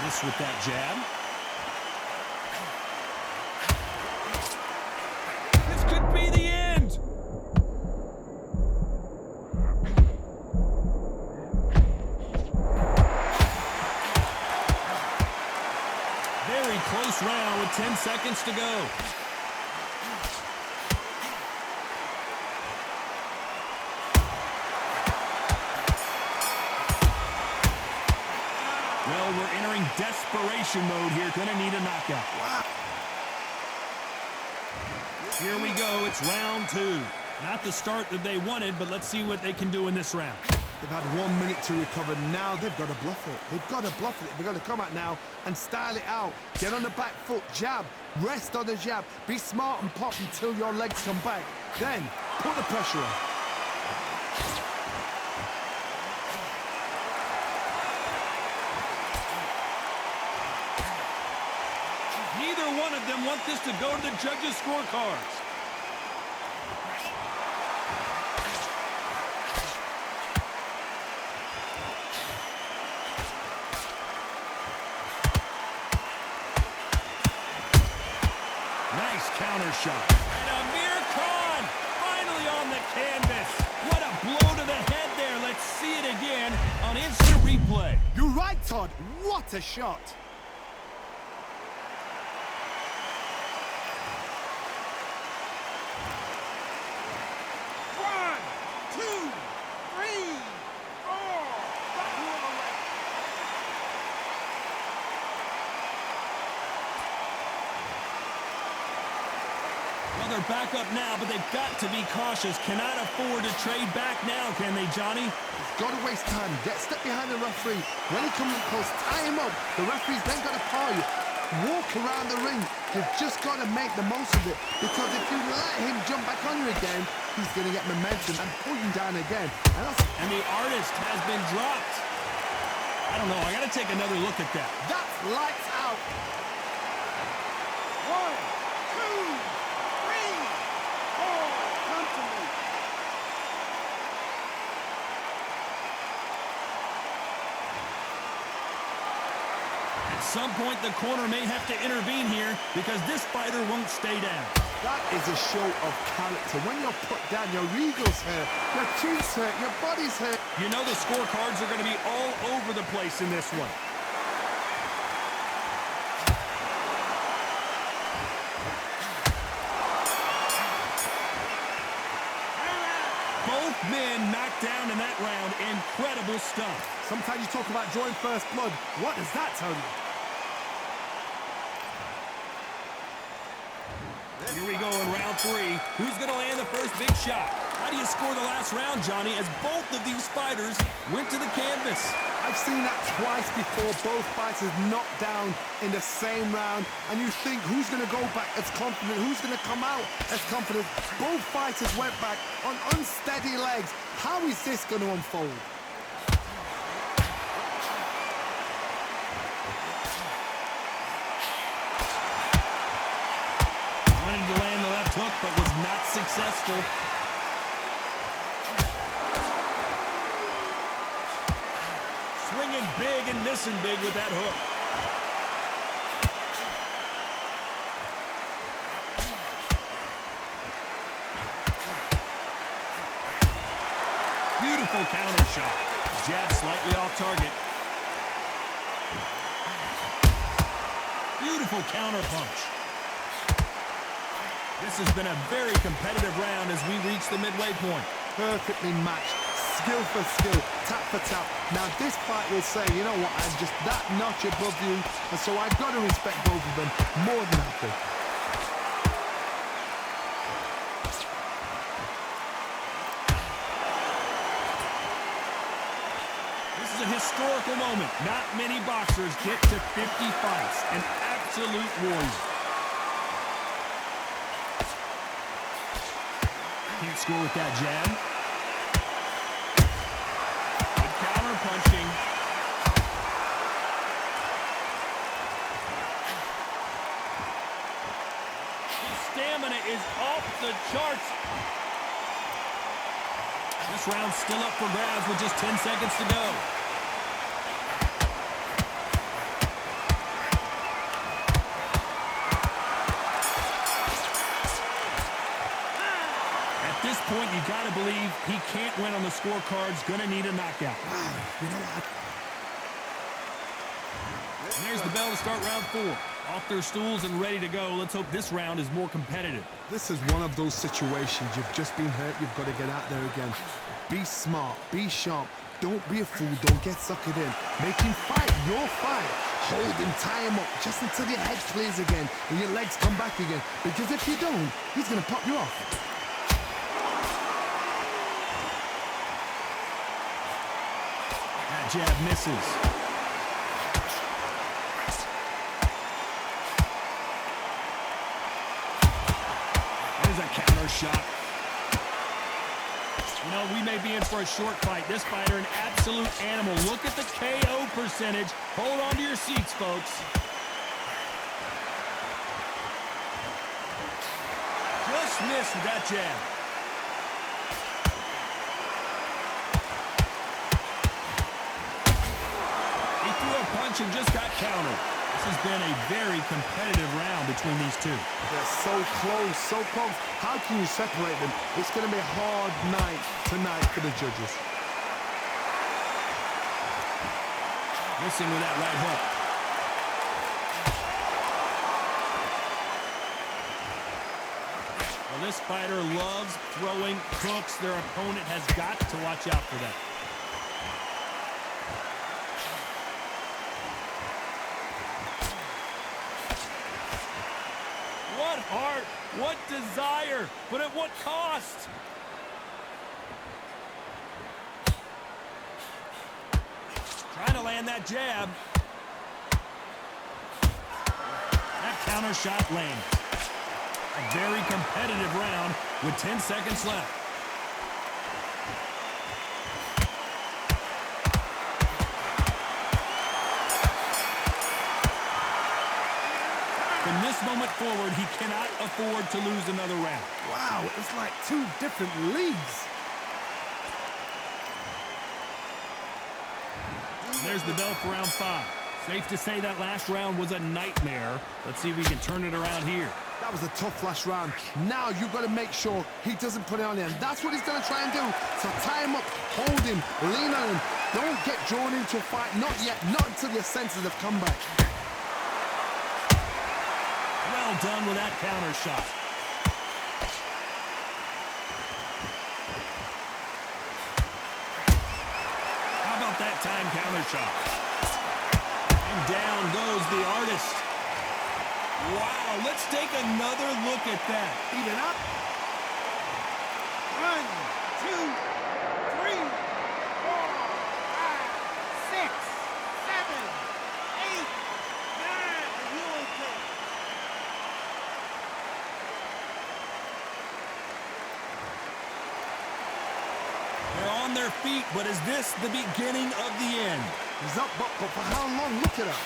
Miss with that jab. This could be the end. Very close round with 10 seconds to go. Well, we're entering desperation mode here. Gonna need a knockout. Wow. Here we go. It's round 2. Not the start that they wanted, but let's see what they can do in this round. They've had 1 minute to recover. Now they've got to bluff it. They've got to bluff it. They've got to come out now and style it out. Get on the back foot, jab, rest on the jab. Be smart and pop until your legs come back. Then put the pressure on. Neither one of them want this to go to the judges' scorecards. Nice counter shot. And Amir Khan finally on the canvas. What a blow to the head there. Let's see it again on instant replay. You're right, Todd. What a shot. Well, they're back up now, but they've got to be cautious. Cannot afford to trade back now, can they, Johnny? Got to waste time. Get step behind the referee. When he comes in close, tie him up. The referee's then got to call you. Walk around the ring. You've just got to make the most of it. Because if you let him jump back on you again, he's going to get momentum and pull you down again. And the artist has been dropped. I don't know. I got to take another look at that. That's lights out. 1, 2, 3, 4. Come to me. At some point, the corner may have to intervene here because this fighter won't stay down. That is a show of character. When you're put down, your eagles hurt, your chin's hurt, your body's hurt. You know the scorecards are going to be all over the place in this one. Both men knocked down in that round. Incredible stuff. Sometimes you talk about drawing first blood. What does that tell you? Here we go in round 3. Who's going to land the first big shot? How do you score the last round, Johnny, as both of these fighters went to the canvas? I've seen that twice before. Both fighters knocked down in the same round. And you think, who's going to go back as confident? Who's going to come out as confident? Both fighters went back on unsteady legs. How is this going to unfold? To land the left hook, but was not successful. Swinging big and missing big with that hook. Beautiful counter shot. Jab slightly off target. Beautiful counter punch. This has been a very competitive round as we reach the midway point. Perfectly matched, skill for skill, tap for tap. Now this fight will say, you know what, I'm just that notch above you, and so I've got to respect both of them more than happy. This is a historical moment. Not many boxers get to 50 fights. An absolute warrior. Can't score with that jab. Good counter punching. His stamina is off the charts. This round's still up for grabs with just 10 seconds to go. to believe he can't win on the scorecards. Going to need a knockout. Wow, you know what? And there's the bell to start round 4. Off their stools and ready to go. Let's hope this round is more competitive. This is one of those situations. You've just been hurt. You've got to get out there again. Be smart. Be sharp. Don't be a fool. Don't get suckered in. Make him fight your fight. Hold him, tie him up just until your head clears again and your legs come back again. Because if you don't, he's going to pop you off. That jab misses. There's a counter shot. You know, we may be in for a short fight. This fighter, an absolute animal. Look at the KO percentage. Hold on to your seats, folks. Just missed with that jab. He threw a punch and just got countered. This has been a very competitive round between these two. They're so close, so close. How can you separate them? It's going to be a hard night tonight for the judges. Missing with that right hook. Well, this fighter loves throwing hooks. Their opponent has got to watch out for that. What heart, what desire, but at what cost? Trying to land that jab. That counter shot lands. A very competitive round with 10 seconds left. From this moment forward, he cannot afford to lose another round. Wow, it's like two different leagues. There's the bell for round 5. Safe to say that last round was a nightmare. Let's see if we can turn it around here. That was a tough last round. Now you've got to make sure he doesn't put it on him. That's what he's going to try and do. So tie him up, hold him, lean on him. Don't get drawn into a fight. Not yet. Not until your senses have come back. Well done with that counter shot. How about that time counter shot? And down goes the artist. Wow, let's take another look at that. Even up. 1, 2, 3, 4, 5, 6, 7, 8, 9. You okay? They're on their feet, but is this the beginning of the end? He's up, but for how long? Look at her.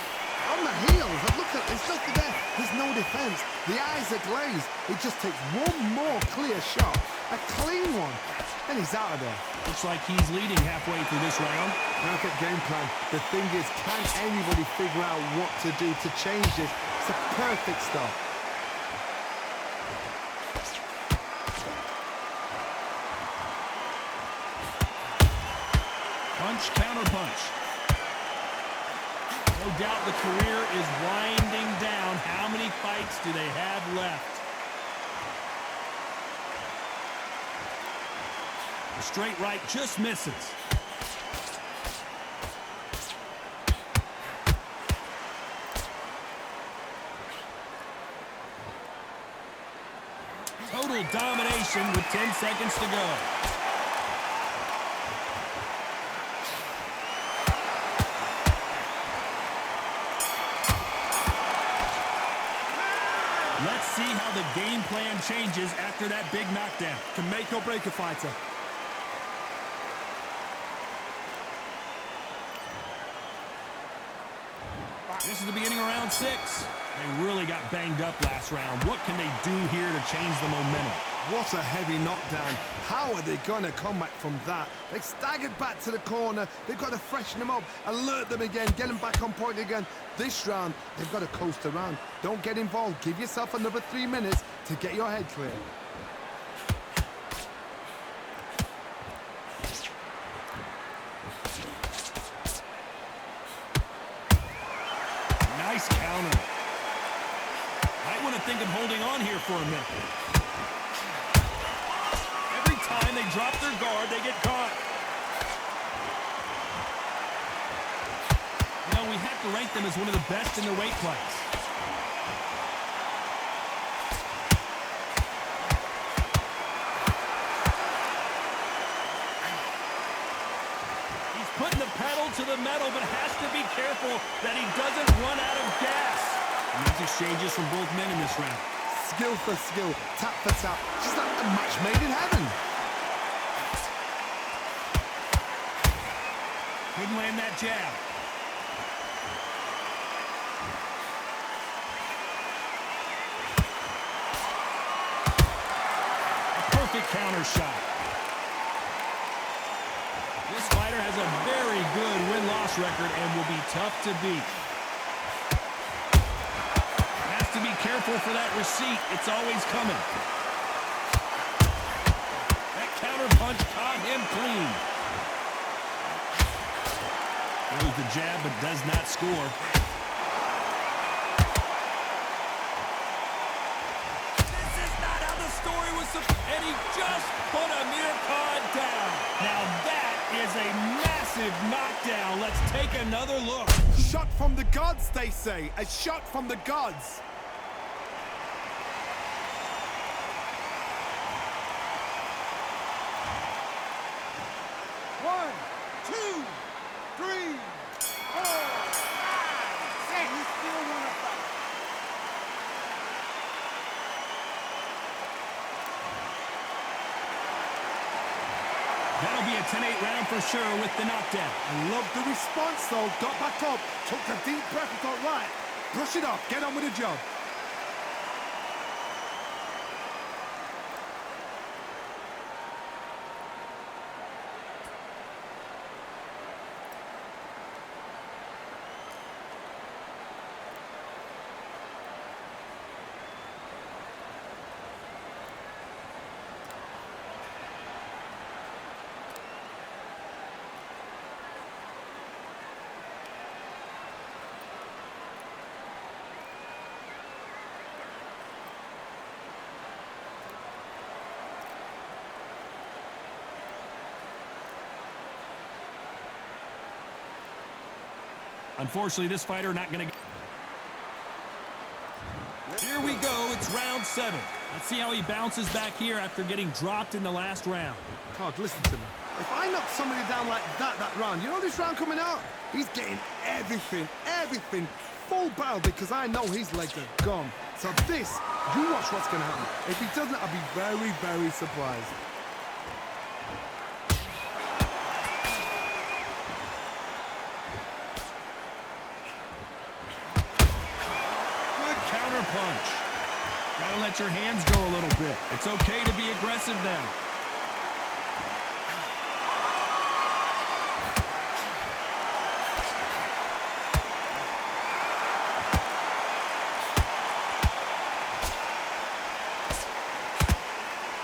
On the heels. Look at it's just there. There's no defense. The eyes are glazed. It just takes one more clear shot. A clean one. And he's out of there. Looks like he's leading halfway through this round. Perfect game plan. The thing is, can anybody figure out what to do to change this? It's a perfect start. Punch, counter punch. No doubt the career is winding down. How many fights do they have left? The straight right just misses. Total domination with 10 seconds to go. Let's see how the game plan changes after that big knockdown. Can make or break a fighter. This is the beginning of round 6. They really got banged up last round. What can they do here to change the momentum? What a heavy knockdown. How are they going to come back from that? They staggered back to the corner. They've got to freshen them up, alert them again, get them back on point again. This round, they've got to coast around. Don't get involved. Give yourself another 3 minutes to get your head clear. think of holding on here for a minute. Every time they drop their guard, they get caught. You know, we have to rank them as one of the best in their weight class. He's putting the pedal to the metal, but has to be careful that he doesn't run out of gas. Nice exchanges from both men in this round. Skill for skill, tap for tap. Just like a match made in heaven. Couldn't land that jab. A perfect counter shot. This fighter has a very good win-loss record and will be tough to beat. Has to be careful for that receipt. It's always coming. That counter punch caught him clean. Throws the jab but does not score. This is not how the story was supposed. And he just put Amir Khan down. Now that is a massive knockdown. Let's take another look. Shot from the gods, they say. A shot from the gods. One, two, three, 4, 5, 6. You still want to fight. That'll be a 10-8 round for sure with the knockdown. I love the response, though. Got back up, took a deep breath and thought, right, brush it off, get on with the job. Unfortunately, this fighter not going to... Here we go. It's round 7. Let's see how he bounces back here after getting dropped in the last round. God, listen to me. If I knock somebody down like that round, you know this round coming out? He's getting everything, full barrel because I know his legs are gone. So this, you watch what's going to happen. If he doesn't, I'll be very, very surprised. Punch. Gotta let your hands go a little bit. It's okay to be aggressive now.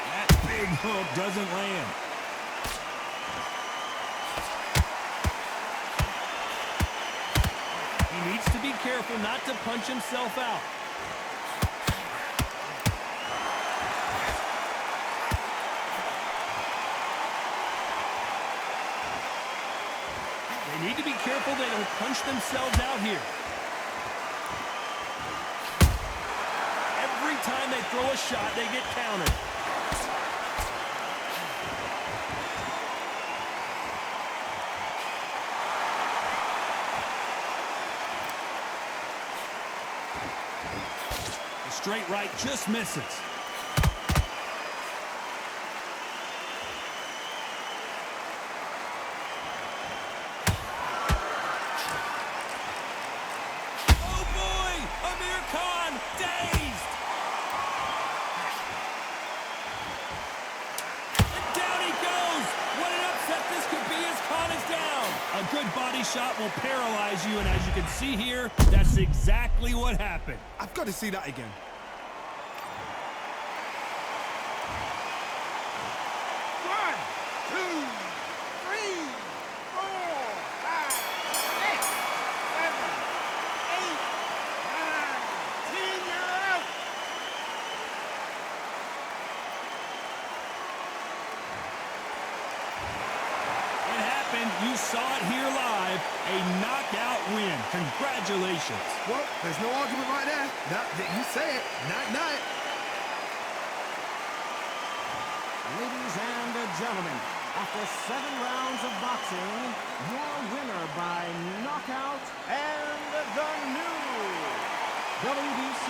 That big hook doesn't land. He needs to be careful not to punch himself out. They need to be careful they don't punch themselves out here. Every time they throw a shot, they get countered. The straight right just misses. A good body shot will paralyze you, and as you can see here, that's exactly what happened. I've got to see that again. One, two, three, 4, 5, 6, 7, 8, 9, 10. You're out. Congratulations. Well, there's no argument right there. You say it. Night-night. Ladies and gentlemen, after 7 rounds of boxing, your winner by knockout and the new WBC,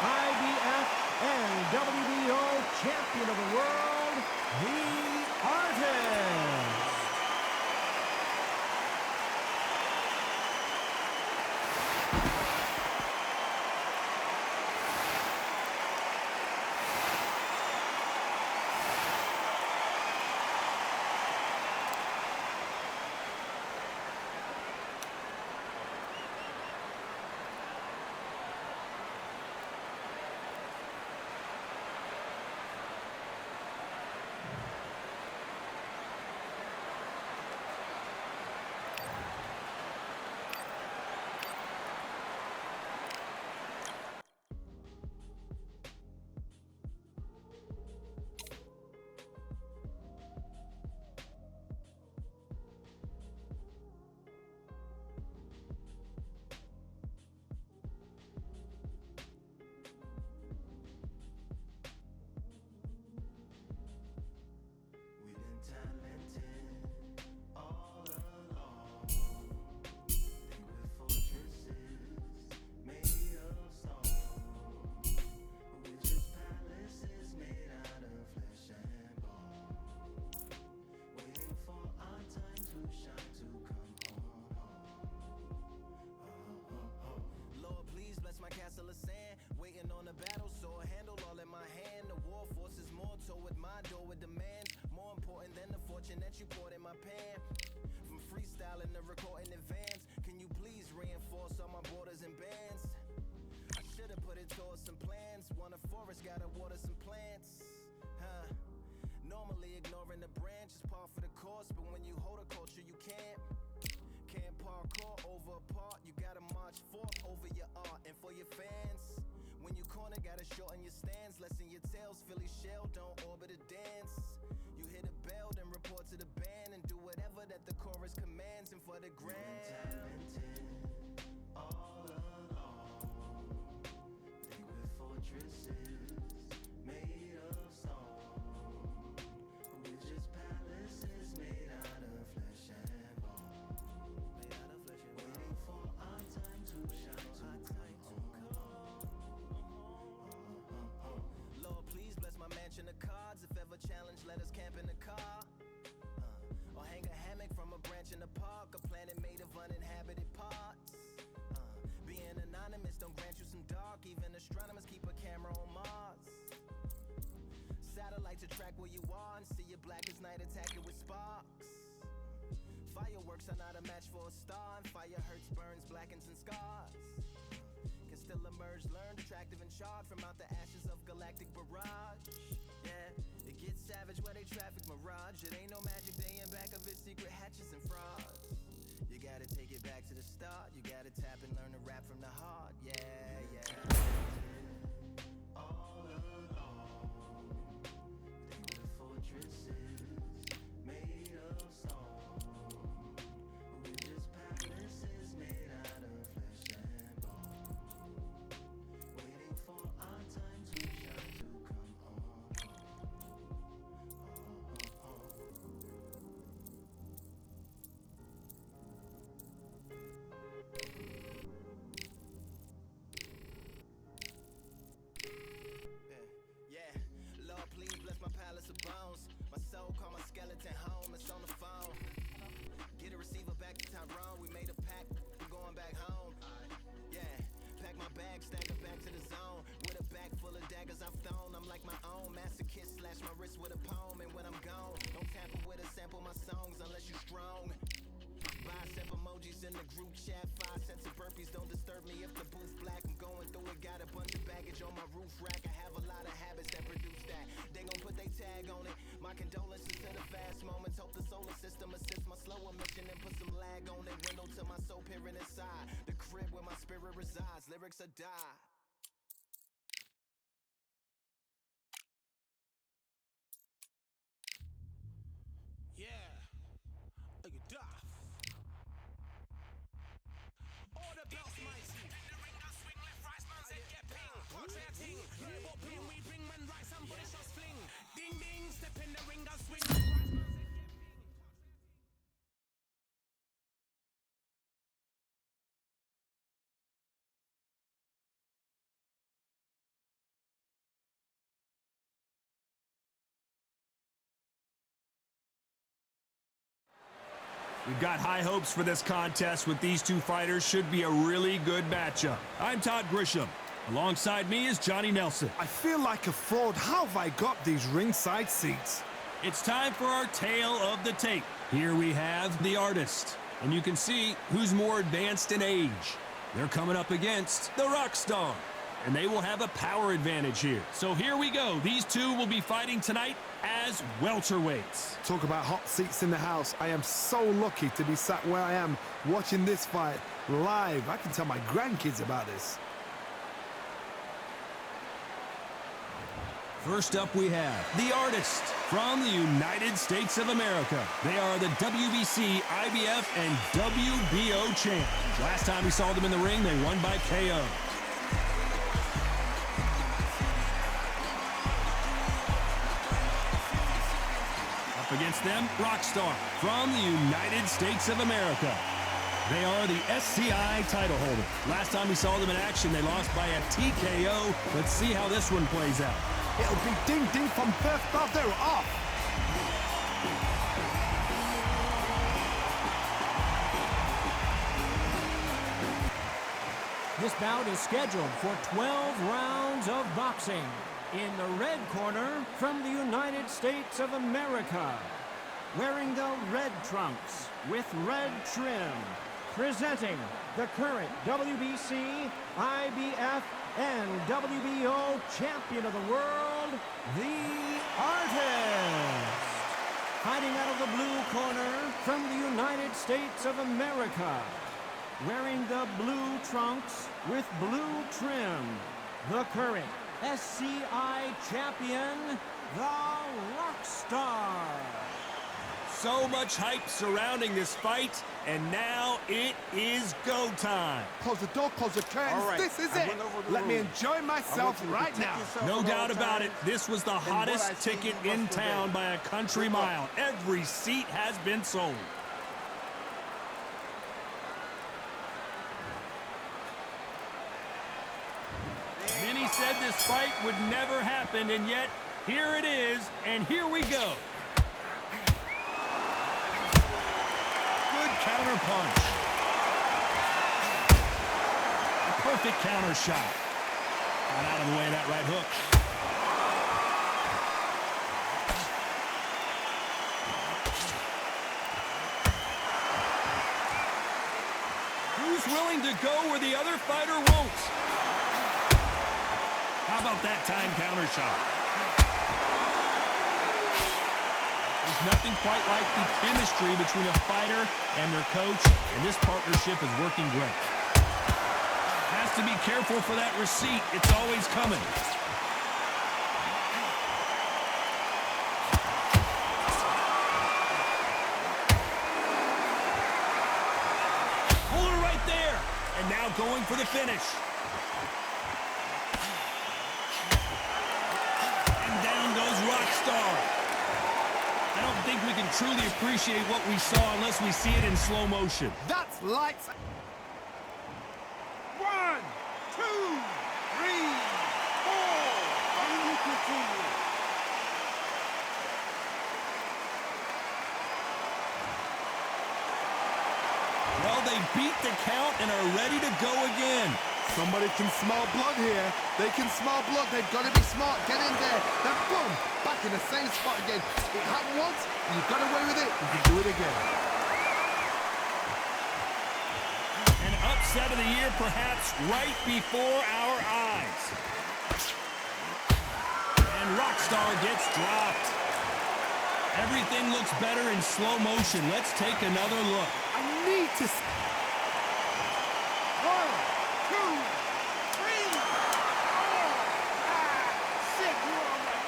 IBF, and WBO champion of the world, The Artist. That you poured in my pan. From freestyling to recording advance, can you please reinforce all my borders and bands? I should've put it towards some plans. Want a forest, gotta water some plants. Normally ignoring the branch is par for the course, but when you hold a culture you can't parkour over a part. You gotta march forth over your art and for your fans. When you corner, gotta shorten your stance. Lessen your tails, Philly shell, don't orbit a dance. You hit a bell, then report to the band and do whatever that the chorus commands. And for the grand, talented all along. Think we're fortresses made of stone. We're just palaces made out of flesh and bone. Waiting for our time to shine, Lord, please bless my mansion of cards. If ever challenged, let us camp in the car. Or hang a hammock from a branch in the park. A planet made of uninhabited parts. Being anonymous don't grant you some dark. Even astronomers keep a camera on Mars. Satellite to track where you are and see your black as night attacking with sparks. Fireworks are not a match for a star. And fire hurts, burns, blackens, and scars. Can still emerge, learned, attractive, and charred from out the ashes of galactic barrage. Yeah, it gets savage where they traffic mirage. It ain't no magic day in back of its secret hatches and frauds. You gotta take it back to the start. You gotta tap and learn to rap from the heart. Yeah. All along, think we're fortresses made of stone. We're just palaces made out of flesh and bone. Waiting for our time to shine, to come on. Yeah, Lord, please bless my palace of bones. My soul call my skeleton home. It's on the phone. Get a receiver back to Tyrone. We made a pact. I'm going back home. Yeah, pack my bag, stack it back to the zone. With a bag full of daggers I've thrown. I'm like my own masochist. Slash my wrist with a poem. And when I'm gone, don't tamper with a sample my songs unless you strong. Bicep emojis in the group chat. 5 sets of burpees don't disturb me if the booth black. I'm going through it, got a bunch of baggage on my roof rack. I have a lot of habits that produce that. They gon' put they tag on it. My condolences to the fast moments. Hope the solar system assists my slower mission and put some lag on it. Window to my soul peering inside. The crib where my spirit resides. Lyrics are die. Yeah, like a duff. Order We've got high hopes for this contest with these two fighters. Should be a really good matchup. I'm Todd Grisham. Alongside me is Johnny Nelson. I feel like a fraud. How have I got these ringside seats? It's time for our tale of the tape. Here we have the artist, and you can see who's more advanced in age. They're coming up against the Rockstar, and they will have a power advantage here. So here we go. These two will be fighting tonight as welterweights. Talk about hot seats in the house. I am so lucky to be sat where I am watching this fight live. I can tell my grandkids about this. First up, we have the artist from the United States of America. They are the WBC, IBF, and WBO champs. Last time we saw them in the ring, they won by KO. Up against them, Rockstar from the United States of America. They are the SCI title holder. Last time we saw them in action, they lost by a TKO. Let's see how this one plays out. It'll be ding-ding from first off. They're off. This bout is scheduled for 12 rounds of boxing. In the red corner, from the United States of America, wearing the red trunks with red trim, presenting the current WBC, IBF, and WBO champion of the world, the Artist. Fighting out of the blue corner, from the United States of America, wearing the blue trunks with blue trim, the current SCI champion, the Rockstar. So much hype surrounding this fight, and now it is go time. Close the door, close the curtains. All right, This is I it. went over the Let me rules. enjoy myself right now. No doubt about it, this was the what I hottest see ticket you in must obey. town by a country mile. Every seat has been sold. Many said this fight would never happen, and yet here it is, and here we go. Good counter punch. A perfect counter shot. Got out of the way of that right hook. Who's willing to go where the other fighter won't? How about that time counter shot? There's nothing quite like the chemistry between a fighter and their coach, and this partnership is working great. Has to be careful for that receipt. It's always coming. Hold her right there. And now going for the finish. And down goes Rockstar. I don't think we can truly appreciate what we saw unless we see it in slow motion. That's lights. 1, 2, 3, 4. And you continue. Well, they beat the count and are ready to go again. Somebody can smell blood here. They can smell blood. They've got to be smart. Get in there. Then boom, back in the same spot again. It happened once. You got away with it. You can do it again. An upset of the year, perhaps right before our eyes. And Rockstar gets dropped. Everything looks better in slow motion. Let's take another look. I need to. 1, 2, 3, 4, 5, 6. You're all right.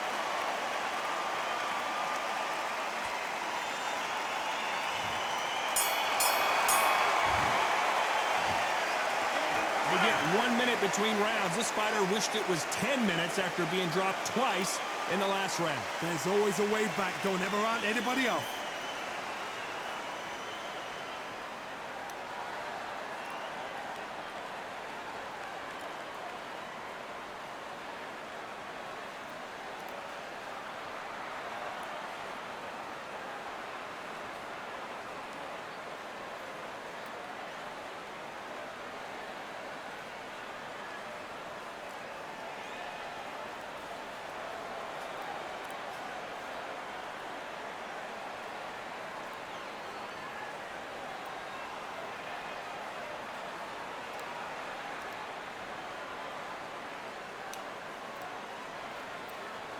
They get 1 minute between rounds. This fighter wished it was 10 minutes after being dropped twice in the last round. There's always a way back. Don't ever run anybody else.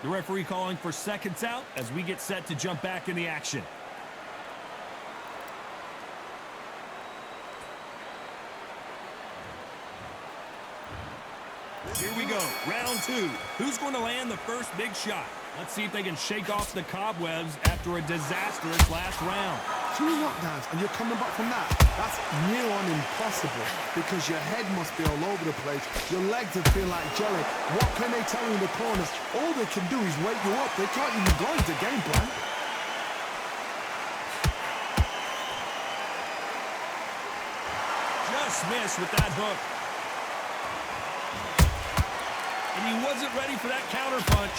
The referee calling for seconds out as we get set to jump back in the action. Here we go, round two. Who's going to land the first big shot? Let's see if they can shake off the cobwebs after a disastrous last round. 2 knockdowns and you're coming back from that. That's near on impossible because your head must be all over the place. Your legs will feel like jelly. What can they tell you in the corners? All they can do is wake you up. They can't even go into game plan. Just missed with that hook. And he wasn't ready for that counter punch.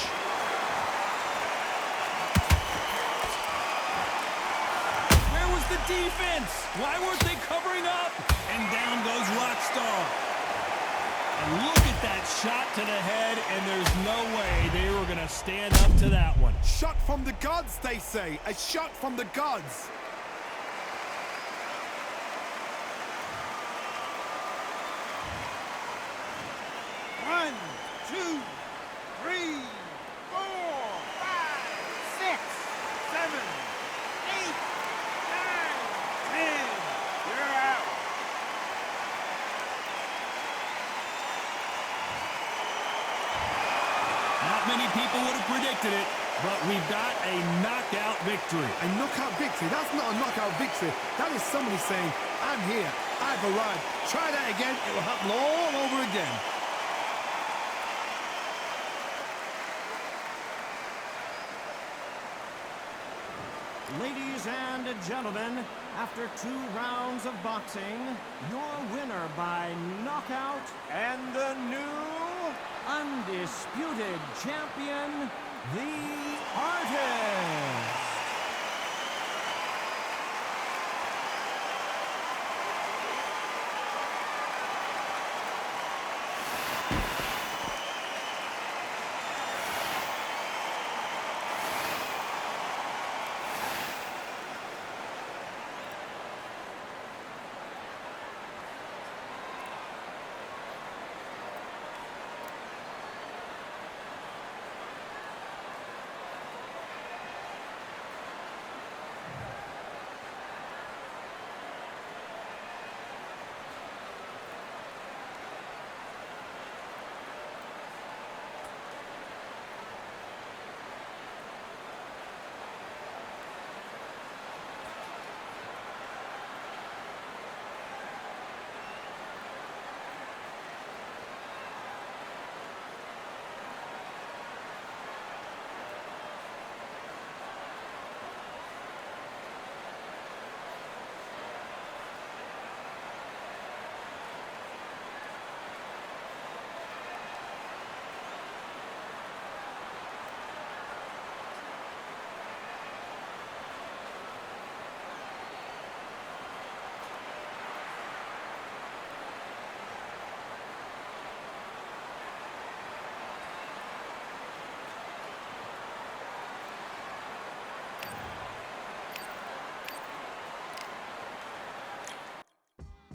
Where was the defense? Why weren't they covering up? And down goes Rockstar. And look at that shot to the head, and there's no way they were going to stand up to that one. Shot from the gods, they say. A shot from the gods. One, 2, 3, 4, 5, 6, 7, 8, 9, 10. You're out. Not many people would have predicted it, but we've got a knockout victory. A knockout victory? That's not a knockout victory. That is somebody saying, I'm here, I've arrived. Try that again, it will happen all over again. Ladies and gentlemen, after 2 rounds of boxing, your winner by knockout and the new undisputed champion, the Artist.